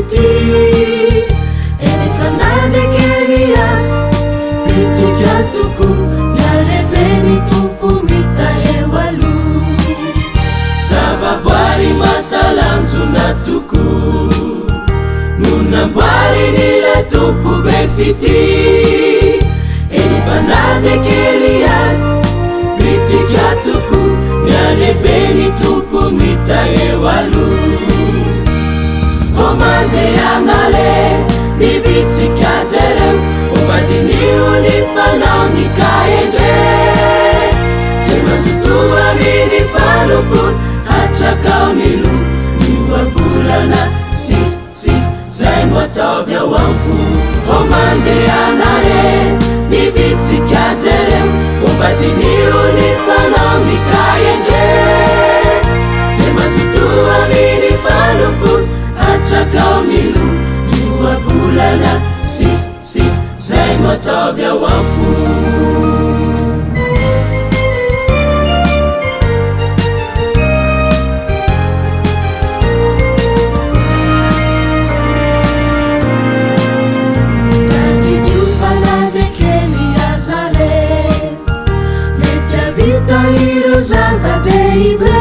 fity eny fanady kelias pitika toko mialeveny tompo mitaewalo zavaboary matalanjona toko nonamboary nile tompo be fity eny fanady kelias pitika toko mialeveny tompo mitaewalo omandeanale nivitsika jereo ombadinio ny fanao nikaendre de mazotoa miny falopolo hatrakao nilo nioabolana sis zay no ataovy ao ampo omandeanale nivitsika jereo ombadinio ny fanao nikaendre de mazotoa miny falopolo hatrakao nilo nioabolana sis zay no ataovy ao ampo tadidio fanady kely azale mety avita iro zava-dehibe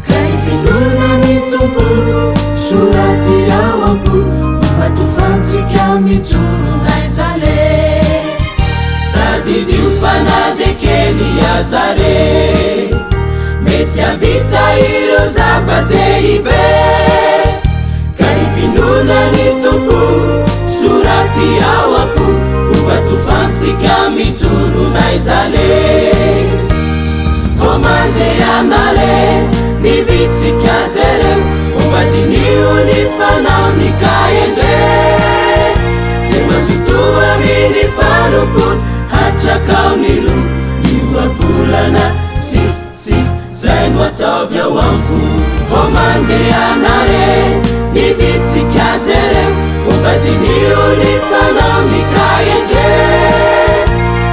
ka ifinona ny tompo soraty ao ampo ivatofantsika mitsoronay zale tadidio fanady kely azare mety avita iro zava-dehibe ka ifinona ny tompo soraty ao ampo ivatofantsika mitsoronay zale omandeanale nivitsika jereo ombadinio ny fanao nikaendre de mazotoa miny falopolo hatrakao nilo nioabolana sis zay no ataovy ao ampo omandeanale nivitsika jereo ombadinio ny fanao nikaendre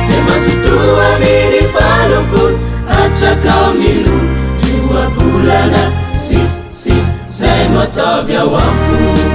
de mazotoa miny falopolo hatrakao nilo nioabolana sis zay no ataovy ao ampo